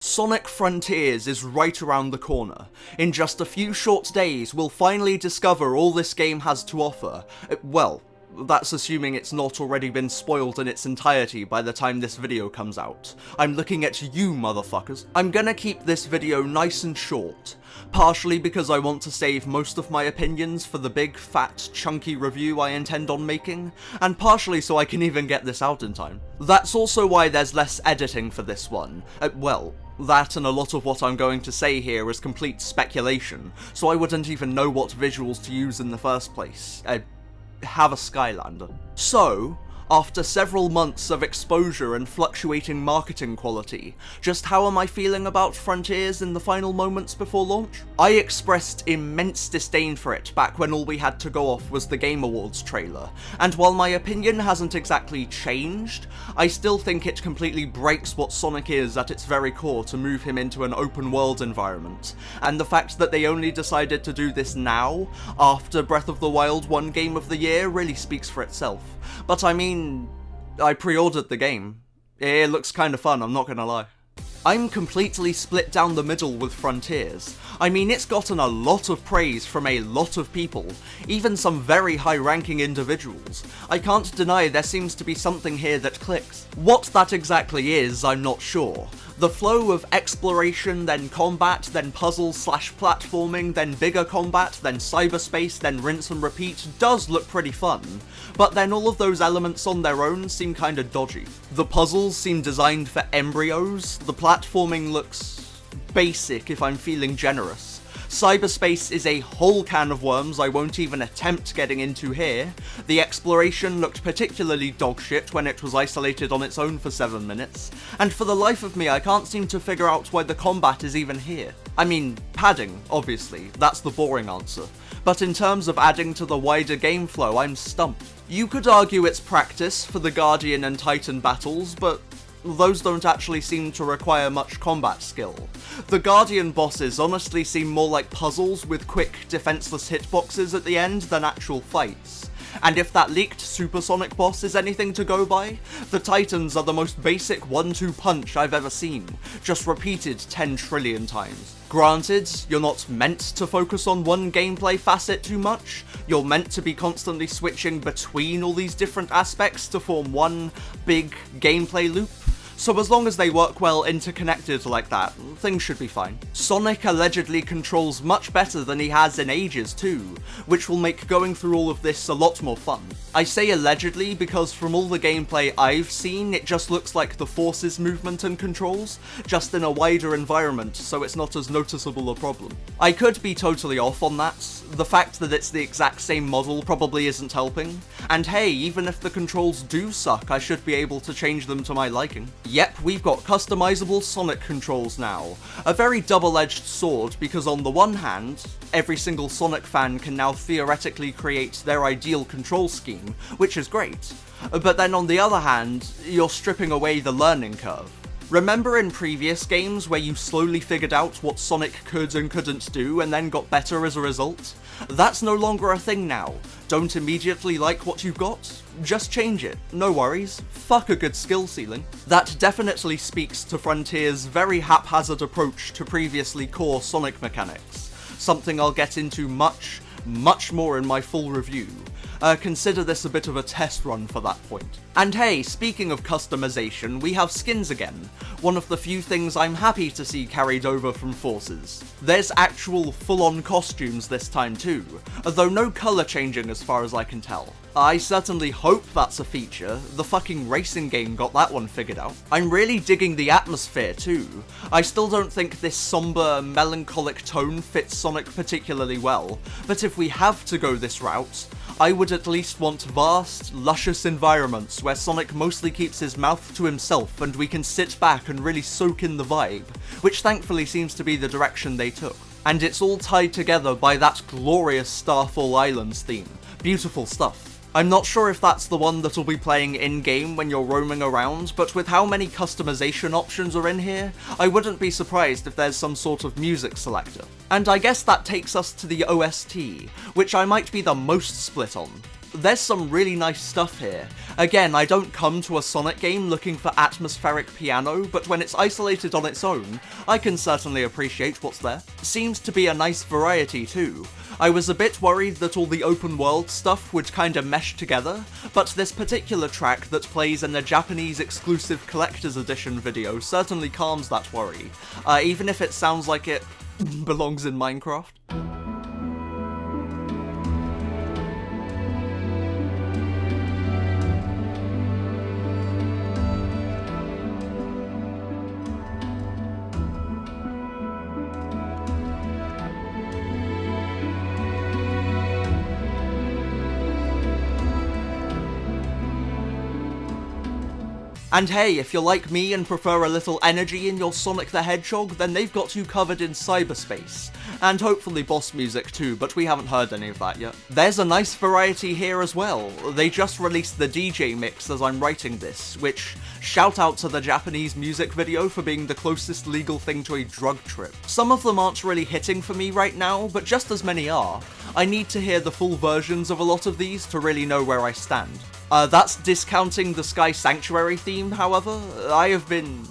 Sonic Frontiers is right around the corner. In just a few short days, we'll finally discover all this game has to offer. Well, that's assuming it's not already been spoiled in its entirety by the time this video comes out. I'm looking at you, motherfuckers. I'm gonna keep this video nice and short, partially because I want to save most of my opinions for the big, fat, chunky review I intend on making, and partially so I can even get this out in time. That's also why there's less editing for this one. Well, that and a lot of what I'm going to say here is complete speculation, so I wouldn't even know what visuals to use in the first place. Have a Skylander. So, after several months of exposure and fluctuating marketing quality, just how am I feeling about Frontiers in the final moments before launch? I expressed immense disdain for it back when all we had to go off was the Game Awards trailer, and while my opinion hasn't exactly changed, I still think it completely breaks what Sonic is at its very core to move him into an open world environment, and the fact that they only decided to do this now, after Breath of the Wild won Game of the Year, really speaks for itself. But I mean, I pre-ordered the game. It looks kinda fun, I'm not gonna lie. I'm completely split down the middle with Frontiers. I mean, it's gotten a lot of praise from a lot of people, even some very high-ranking individuals. I can't deny there seems to be something here that clicks. What that exactly is, I'm not sure. The flow of exploration, then combat, then puzzle/platforming, then bigger combat, then cyberspace, then rinse and repeat does look pretty fun, but then all of those elements on their own seem kinda dodgy. The puzzles seem designed for embryos, the platforming looks basic if I'm feeling generous. Cyberspace is a whole can of worms I won't even attempt getting into here. The exploration looked particularly dogshit when it was isolated on its own for 7 minutes, and for the life of me I can't seem to figure out why the combat is even here. I mean, padding, obviously, that's the boring answer, but in terms of adding to the wider game flow, I'm stumped. You could argue it's practice for the Guardian and Titan battles, but those don't actually seem to require much combat skill. The Guardian bosses honestly seem more like puzzles with quick, defenseless hitboxes at the end than actual fights. And if that leaked Supersonic boss is anything to go by, the Titans are the most basic 1-2 punch I've ever seen, just repeated 10 trillion times. Granted, you're not meant to focus on one gameplay facet too much, you're meant to be constantly switching between all these different aspects to form one big gameplay loop, so as long as they work well interconnected like that, things should be fine. Sonic allegedly controls much better than he has in ages too, which will make going through all of this a lot more fun. I say allegedly because from all the gameplay I've seen, it just looks like the Force's movement and controls, just in a wider environment, so it's not as noticeable a problem. I could be totally off on that. The fact that it's the exact same model probably isn't helping, and hey, even if the controls do suck, I should be able to change them to my liking. Yep, we've got customizable Sonic controls now. A very double-edged sword, because on the one hand, every single Sonic fan can now theoretically create their ideal control scheme, which is great. But then on the other hand, you're stripping away the learning curve. Remember in previous games where you slowly figured out what Sonic could and couldn't do and then got better as a result? That's no longer a thing now. Don't immediately like what you've got? Just change it, no worries. Fuck a good skill ceiling. That definitely speaks to Frontiers' very haphazard approach to previously core Sonic mechanics, something I'll get into much more in my full review. Consider this a bit of a test run for that point. And hey, speaking of customization, we have skins again, one of the few things I'm happy to see carried over from Forces. There's actual full-on costumes this time too, though no colour changing as far as I can tell. I certainly hope that's a feature, the fucking racing game got that one figured out. I'm really digging the atmosphere too. I still don't think this somber, melancholic tone fits Sonic particularly well, but if we have to go this route, I would at least want vast, luscious environments where Sonic mostly keeps his mouth to himself and we can sit back and really soak in the vibe, which thankfully seems to be the direction they took. And it's all tied together by that glorious Starfall Islands theme. Beautiful stuff. I'm not sure if that's the one that'll be playing in-game when you're roaming around, but with how many customization options are in here, I wouldn't be surprised if there's some sort of music selector. And I guess that takes us to the OST, which I might be the most split on. There's some really nice stuff here. Again, I don't come to a Sonic game looking for atmospheric piano, but when it's isolated on its own, I can certainly appreciate what's there. Seems to be a nice variety too. I was a bit worried that all the open world stuff would kinda mesh together, but this particular track that plays in the Japanese exclusive collector's edition video certainly calms that worry, even if it sounds like it belongs in Minecraft. And hey, if you're like me and prefer a little energy in your Sonic the Hedgehog, then they've got you covered in cyberspace. And hopefully boss music too, but we haven't heard any of that yet. There's a nice variety here as well. They just released the DJ mix as I'm writing this, which, shout out to the Japanese music video for being the closest legal thing to a drug trip. Some of them aren't really hitting for me right now, but just as many are. I need to hear the full versions of a lot of these to really know where I stand. That's discounting the Sky Sanctuary theme, however. I have been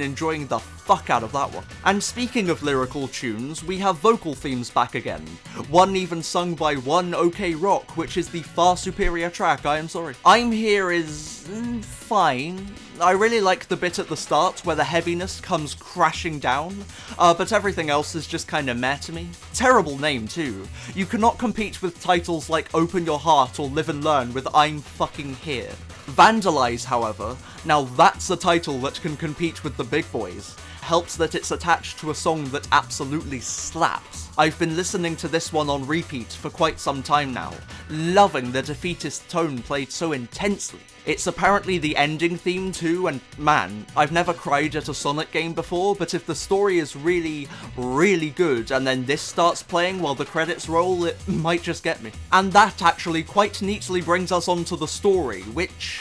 enjoying the fuck out of that one. And speaking of lyrical tunes, we have vocal themes back again. One even sung by One OK Rock, which is the far superior track, I am sorry. I'm Here is fine. I really like the bit at the start where the heaviness comes crashing down, but everything else is just kinda meh to me. Terrible name too. You cannot compete with titles like Open Your Heart or Live and Learn with I'm fucking here. Vandalize, however, now that's a title that can compete with the big boys. Helps that it's attached to a song that absolutely slaps. I've been listening to this one on repeat for quite some time now, loving the defeatist tone played so intensely. It's apparently the ending theme too, and man, I've never cried at a Sonic game before, but if the story is really, really good and then this starts playing while the credits roll, it might just get me. And that actually quite neatly brings us onto the story, which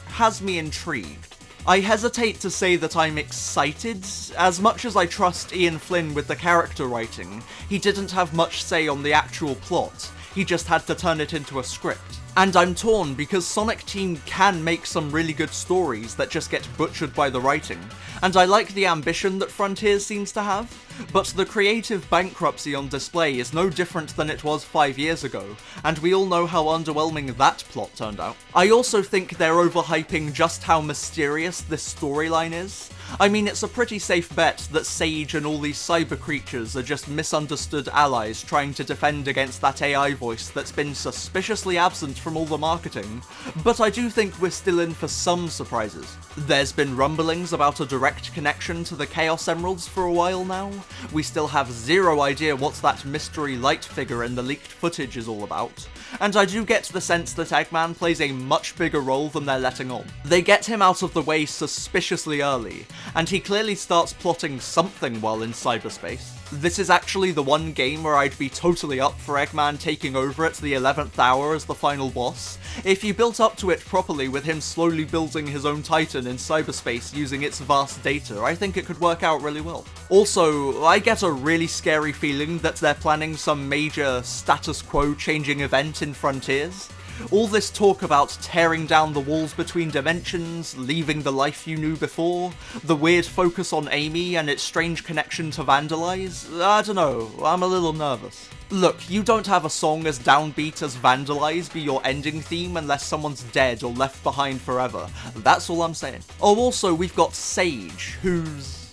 has me intrigued. I hesitate to say that I'm excited. As much as I trust Ian Flynn with the character writing, he didn't have much say on the actual plot, he just had to turn it into a script. And I'm torn because Sonic Team can make some really good stories that just get butchered by the writing, and I like the ambition that Frontiers seems to have, but the creative bankruptcy on display is no different than it was 5 years ago, and we all know how underwhelming that plot turned out. I also think they're overhyping just how mysterious this storyline is. I mean, it's a pretty safe bet that Sage and all these cyber creatures are just misunderstood allies trying to defend against that AI voice that's been suspiciously absent from all the marketing, but I do think we're still in for some surprises. There's been rumblings about a direct connection to the Chaos Emeralds for a while now. We still have zero idea what that mystery light figure in the leaked footage is all about, and I do get the sense that Eggman plays a much bigger role than they're letting on. They get him out of the way suspiciously early, and he clearly starts plotting something while in cyberspace. This is actually the one game where I'd be totally up for Eggman taking over at the 11th hour as the final boss, if you built up to it properly with him slowly building his own Titan in cyberspace using its vast data. I think it could work out really well. Also, I get a really scary feeling that they're planning some major status quo changing event in Frontiers. All this talk about tearing down the walls between dimensions, leaving the life you knew before, the weird focus on Amy and its strange connection to Vandalize, I don't know, I'm a little nervous. Look, you don't have a song as downbeat as Vandalize be your ending theme unless someone's dead or left behind forever. That's all I'm saying. Oh, also, we've got Sage, who's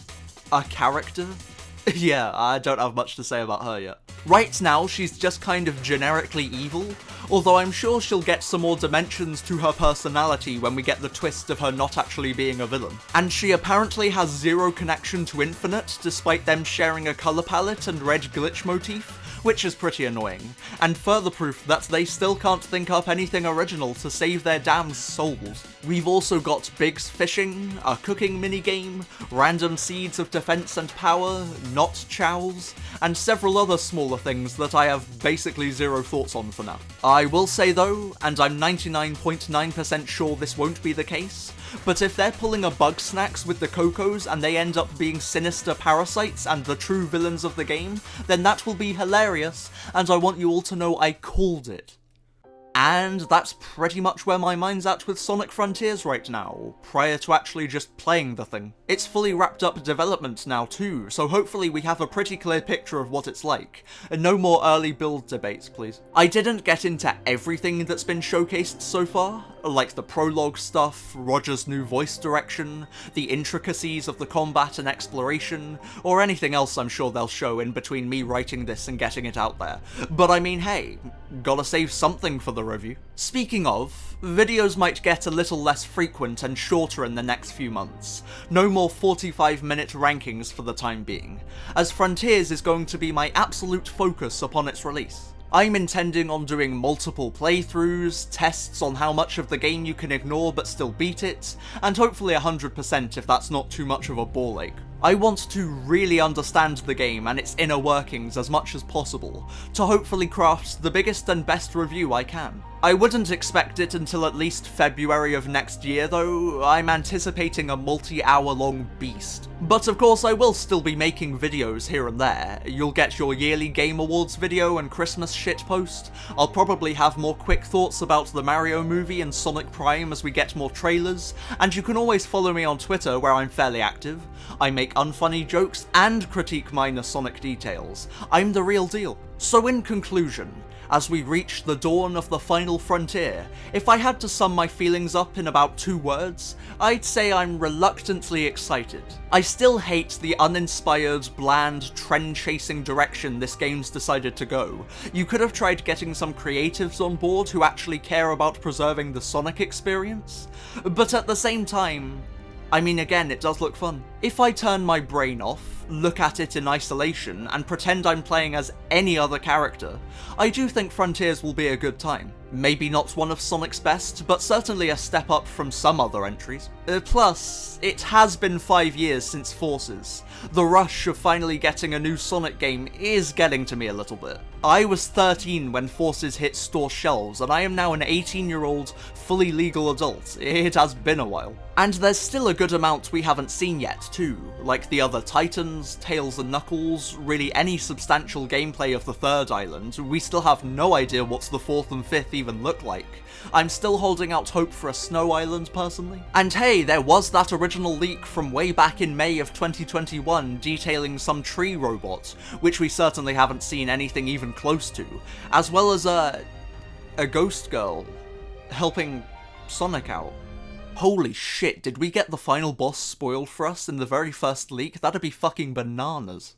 a character? Yeah, I don't have much to say about her yet. Right now, she's just kind of generically evil, although I'm sure she'll get some more dimensions to her personality when we get the twist of her not actually being a villain. And she apparently has zero connection to Infinite, despite them sharing a colour palette and red glitch motif, which is pretty annoying, and further proof that they still can't think up anything original to save their damn souls. We've also got Biggs fishing, a cooking minigame, random seeds of defense and power, not chows, and several other smaller things that I have basically zero thoughts on for now. I will say though, and I'm 99.9% sure this won't be the case, but if they're pulling a Bugsnax with the Cocos and they end up being sinister parasites and the true villains of the game, then that will be hilarious, and I want you all to know I called it. And that's pretty much where my mind's at with Sonic Frontiers right now, prior to actually just playing the thing. It's fully wrapped up development now too, so hopefully we have a pretty clear picture of what it's like. And no more early build debates, please. I didn't get into everything that's been showcased so far, like the prologue stuff, Roger's new voice direction, the intricacies of the combat and exploration, or anything else I'm sure they'll show in between me writing this and getting it out there. But I mean, hey, gotta save something for the review. Speaking of, videos might get a little less frequent and shorter in the next few months. No more 45-minute rankings for the time being, as Frontiers is going to be my absolute focus upon its release. I'm intending on doing multiple playthroughs, tests on how much of the game you can ignore but still beat it, and hopefully 100% if that's not too much of a ball ache. I want to really understand the game and its inner workings as much as possible, to hopefully craft the biggest and best review I can. I wouldn't expect it until at least February of next year though. I'm anticipating a multi-hour long beast. But of course I will still be making videos here and there. You'll get your yearly Game Awards video and Christmas shitpost. I'll probably have more quick thoughts about the Mario movie and Sonic Prime as we get more trailers, and you can always follow me on Twitter where I'm fairly active. I make unfunny jokes and critique minor Sonic details. I'm the real deal. So in conclusion, as we reach the dawn of the final frontier, if I had to sum my feelings up in about 2 words, I'd say I'm reluctantly excited. I still hate the uninspired, bland, trend-chasing direction this game's decided to go. You could have tried getting some creatives on board who actually care about preserving the Sonic experience, but at the same time, I mean, again, it does look fun. If I turn my brain off, look at it in isolation, and pretend I'm playing as any other character, I do think Frontiers will be a good time. Maybe not one of Sonic's best, but certainly a step up from some other entries. Plus, it has been 5 years since Forces. The rush of finally getting a new Sonic game is getting to me a little bit. I was 13 when Forces hit store shelves, and I am now an 18-year-old, fully legal adult. It has been a while. And there's still a good amount we haven't seen yet too, like the other Titans, Tails and Knuckles, really any substantial gameplay of the third island. We still have no idea what the fourth and fifth even look like. I'm still holding out hope for a Snow Island personally. And hey, there was that original leak from way back in May of 2021 detailing some tree robot, which we certainly haven't seen anything even close to, as well as a ghost girl helping Sonic out. Holy shit, did we get the final boss spoiled for us in the very first leak? That'd be fucking bananas.